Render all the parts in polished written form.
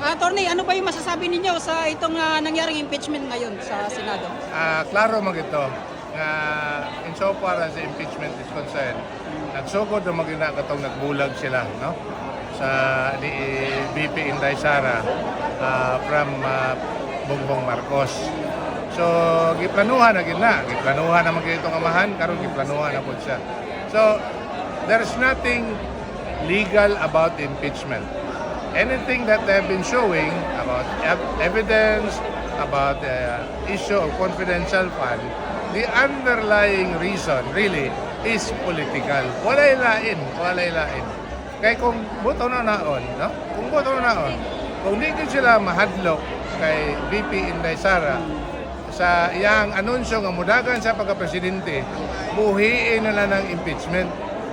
Attorney, ano ba yung masasabi ninyo sa itong nangyaring impeachment ngayon sa Senado? Klaro mag ito nga insofar as the impeachment is concerned, nagsugod na magina katong nagbulag sila, no? Sa ni VP Inday Sara from Bongbong Marcos. So giplanuhan na gina, giplanuhan na magina itong amahan, karon giplanuhan na po siya. So there's nothing legal about the impeachment. Anything that they have been showing about evidence, about the issue of confidential fund, the underlying reason really is political. Walay lain, walay lain. Kaya kung buto na naon, no? Kung buto na naon, kung di ko sila mahadlok kay VP Inday Sara sa iyang anunsyo nga mudagan sa pagka-presidente, buhiin na lang ng impeachment.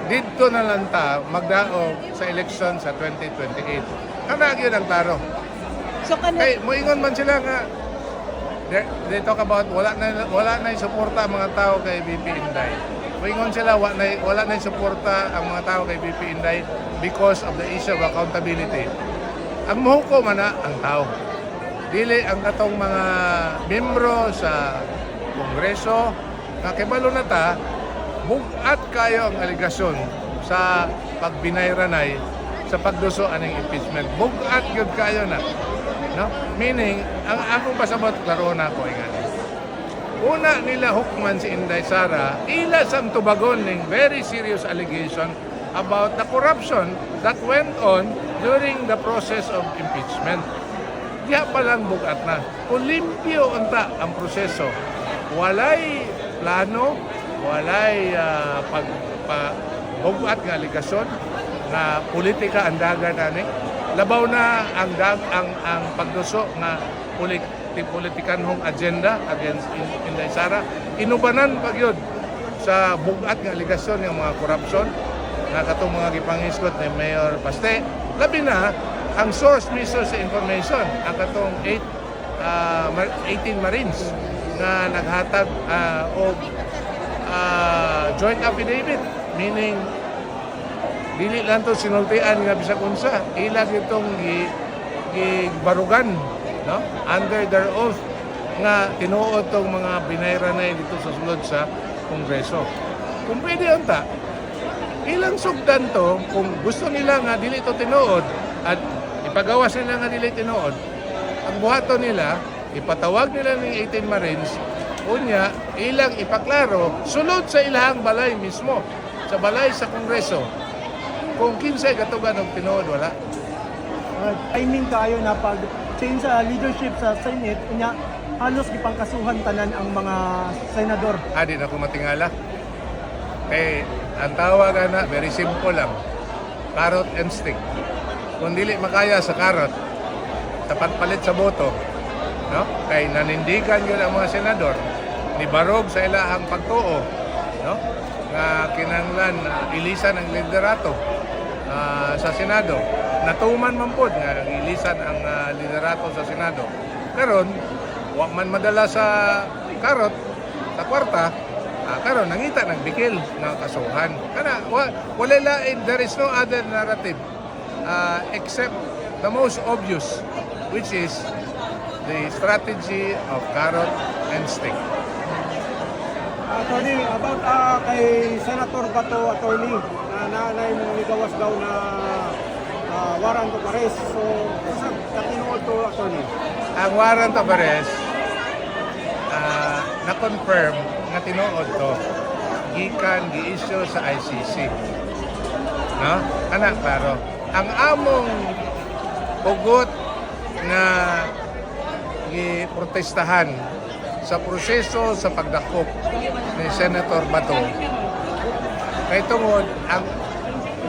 Dito na lang ta magdaog sa election sa 2028. Kana gyud ang klaro. So, Kay moingon man sila nga they talk about wala na suporta ang mga tao kay VP Inday. Moingon sila wala na suporta ang mga tao kay VP Inday because of the issue of accountability. Ang mohuko man na ang tao. Dili ang katong mga membro sa Kongreso nga kibalo na ta bugat kayo ang aligasyon sa pagbinayranay sa pagduso aning impeachment. Bugat yun kayo na. No? Meaning, ang akong pasabot, klaro na ako ingani. Una nila hukman si Inday Sara, ila sa tubagon ng very serious allegation about the corruption that went on during the process of impeachment. Diya pa lang bugat na. Olimpio unta ang proseso. Walay plano, walay bugat nga aligasyon na politika ang dagan ani. Labaw na ang pagduso nga politikanhong agenda against Inday Sara. Inubanan pag yun sa bugat nga aligasyon ng mga korupsyon na katong mga gipangisgot ni Mayor Paste. Labi na ang source mismo sa information ang katong 18 Marines na naghatag og joint affidavit, meaning dili lang to sinultian nga bisag unsa, ilag itong gibarugan, no? Under their oath nga tinuod tong mga binayranay dito sa sulod sa Kongreso. Kung pwede unta, ilang sugdan to kung gusto nila nga dili to tinuod at ipagawas nila nga dili tinuod, ang buhaton nila ipatawag nila ng 18 Marines unya ilang ipaklaro sulod sa ilahang balay mismo, sa balay sa Kongreso. Kung kinsay katugan og tinuod wala. Timing kayo na pag-change sa leadership sa Senate, unya halos gipangkasuhan tanan ang mga senador. Di na ko matingala. Ang tawagan na, very simple lang. Carrot and stick. Kung dili makaya sa carrot, sa pagpalit sa boto, no? Kay nanindigan yun ang mga senador, nibarog sa ilahang pagtuo, no? Nga kinanglan ilisan ang liderato sa Senado. Natuman man po nga ilisan ang liderato sa Senado. Karon wa man madala sa karot sa kwarta, karon nangita ng bikil ng kasuhan. Kana wala lain, there is no other narrative except the most obvious, which is the strategy of carrot and stick. Attorney, about kay Senator Bato, attorney, na mo nigawas daw na warrant of arrest. So, sa tinuod to, attorney? Ang warrant of arrest na-confirm nga tinuod to gikan gi-issue sa ICC. No? Ana klaro. Ang among hugot na giprotestahan sa proseso sa pagdakop ni Senator Bato kay tungod ang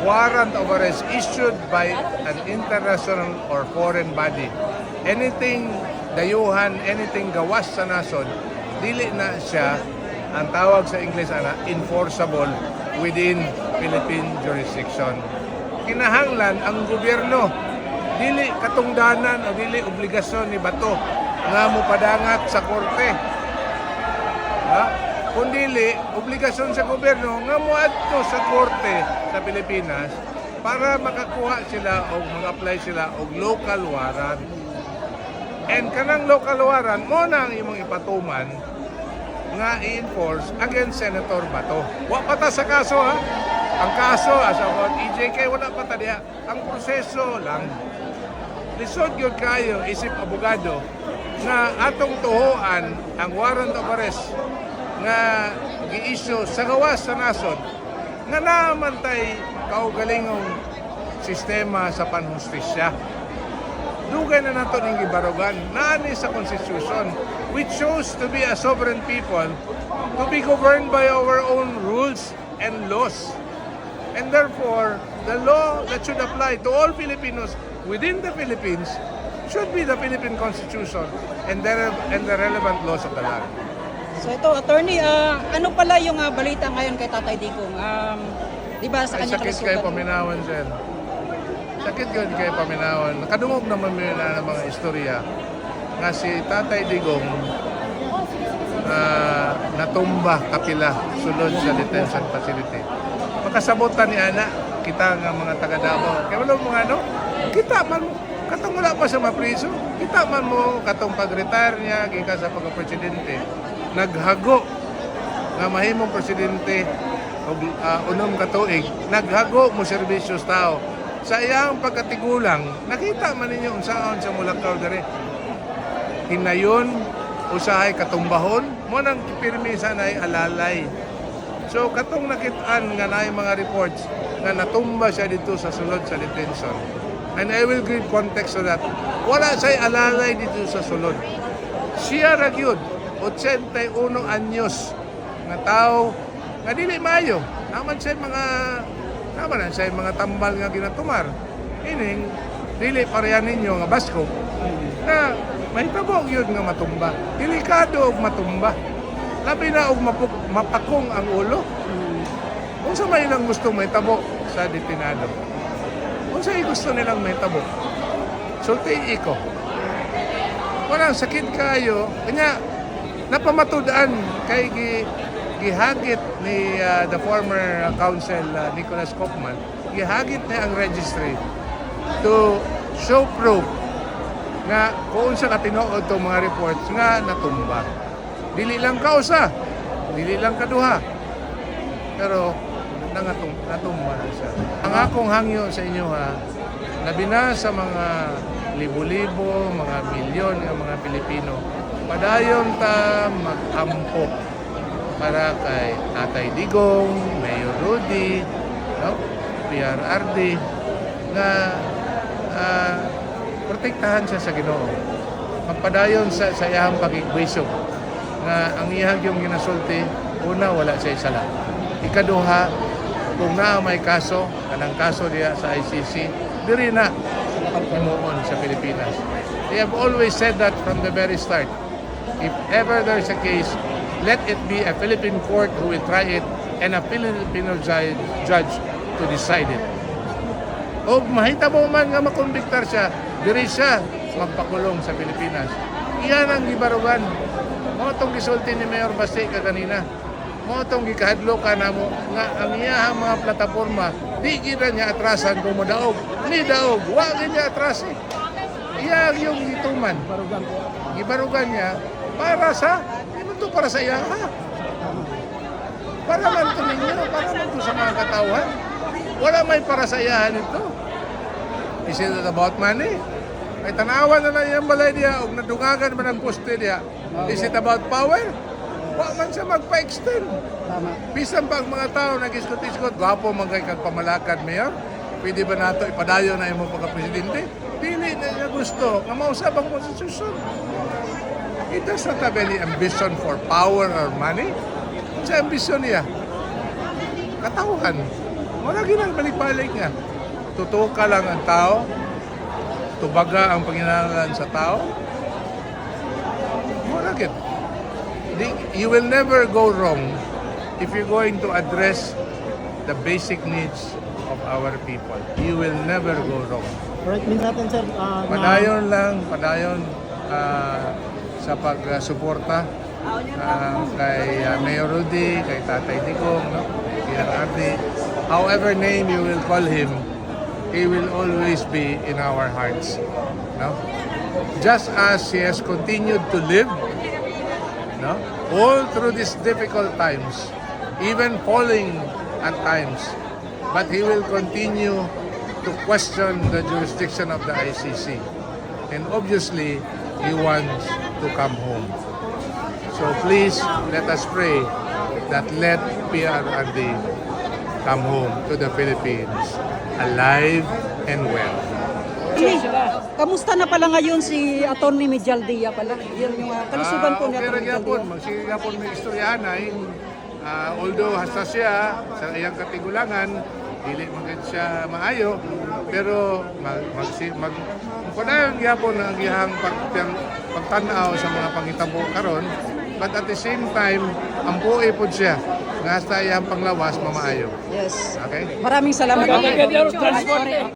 warrant of arrest issued by an international or foreign body. Anything dayuhan, anything gawas sa nason, dili na siya ang tawag sa English ana enforceable within Philippine jurisdiction. Kinahanglan ang gobyerno dili katungdanan o dili obligasyon ni Bato nga mo padangat sa korte. Kundili obligasyon sa gobyerno nga moadto sa korte sa Pilipinas para makakuha sila o mag-apply sila og local warrant. And kanang local warrant mo na ang imong ipatuman nga i-enforce against Senator Bato. Wa pa ta sa kaso ha. Ang kaso as about EJK wala pa ta diha. Ang proseso lang. Lisod gyud kayo isip abogado nga atong tuhuan ang warrant of arrest nga gi-issue sa gawas sa nasod nga naamantay kaugalingong sistema sa panhustisya. Dugay na nato ning gibarugan naani sa Constitution, which shows to be a sovereign people to be governed by our own rules and laws. And therefore, the law that should apply to all Filipinos within the Philippines should be the Philippine Constitution and the relevant laws of the land. So ito, attorney, ano pala yung balita ngayon kay Tatay Digong? Di ba sa Ay, kanya sakit kayo paminawan, sir. Sakit kayo paminawan. Nakadungog naman mo na ng mga istorya nga si Tatay Digong natumba kapila sulod sa detention facility. Makasabutan ni Ana, kita nga mga taga Davao. Kaya wala mga ano, kita man mo, katong wala pa sa mapriso, kita man mo, katong pag-retire niya, kika sa pagka-presidente, naghago nga mahimong presidente o unom katuig, naghago mo serbisyos tao. Sa iyang pagkatigulang, nakita man ninyo unsaon sa Mulakaw dere. Hinayon, usahay katumbahon, mo nang pirmi sanay alalay. So katong nakitaan nga naay mga reports nga natumba siya dito sa sulod sa detention. And I will give context to that. Wala siya alalay dito sa sulod. Siya ra gyud 81 anyos nga tao nga dili maayo. Naman siya mga tambal nga ginatumar. Ining dili pareha ninyo nga basko na mahitabo yun nga matumba. Delikado og matumba. Labi na og mapakong ang ulo. Kung sa may lang gusto mahitabo sa detinado. Kung sa gusto nilang mahitabo. Sulti ko. Walang sakit kayo. Kanya napamatudaan kay gihagit ni the former counsel Nicholas Kaufman, gihagit niya ang registry to show proof nga kung sa katinuod itong mga reports nga natumba. Dili lang kausa, dili lang kaduha, pero natumba na siya. Ang akong hangyo sa inyo ha, labi na sa mga libo-libo, mga milyon ng mga Pilipino, padayon ta mag-ampo para kay Tatay Digong, Mayor Rudy, no? PRRD, na protektahan siya sa Ginoo. Magpadayon sa iyang pagigwisog nga ang iyang yung ginasulti, una, wala siya sala. Ikaduha, kung na may kaso, kanang kaso diya sa ICC, diri na himuon sa Pilipinas. They have always said that from the very start. If ever there's a case, let it be a Philippine court who will try it and a Filipino judge to decide it. O mahitabo man nga makonbiktar siya, diri siya magpakulong sa Pilipinas. Iyan ang gibarugan. Mo itong gisulti ni Mayor Basti kaganina. Mo itong gikahadlokan na mo nga ang iyahang mga plataforma di gina niya atrasan kung modaog. Ni daog, wag niya atrasin. Iya yung gituman. Gibarugan niya para sa para sa iya. Para man ito ninyo, para man ito sa mga katawan. Wala may para sa iyahan ito. Is it about money? Ay tanawan na lang yung balay niya o nadungagan man ang poste niya. Is it about power? Huwag man siya magpa-extend. Bisan pa ang mga tao nag-iskot-iskot, gwapo magay kag pamalakad, Mayor. Pwede ba nato ipadayo na yung pagka-presidente? Pili na niya gusto nga mausap ang konstitusyon. He does not have any ambition for power or money. Sa ambisyon niya, katauhan. Wala ginang balik-balik nga. Tutuka lang ang tao, tubaga ang panginalan sa tao. Wala git. You will never go wrong if you're going to address the basic needs of our people. You will never go wrong. Right, minsan sir, Padayon sa pagsuporta kay Mayor Rudy, kay Tatay Digong, no? PRRD, however name you will call him, he will always be in our hearts. No? Just as he has continued to live, no? All through these difficult times, even falling at times, but he will continue to question the jurisdiction of the ICC. And obviously, he wants to come home. So please, let us pray that let PRRD come home to the Philippines alive and well. Kamusta na pala ngayon si Atty. Medjaldia pala? Yun yung kalusugan po ni Okay Atty. ra gyapon, Medjaldia. magsige gyapon may istoryahan ay although hasta siya sa iyang katigulangan, dili man gid siya maayo, pero padayon gyapon ang iyang pagtanaw sa mga pangitabo karon, but at the same time, ang buhay po siya nga hasta iyang panglawas mamaayo. Yes. Okay? Maraming salamat.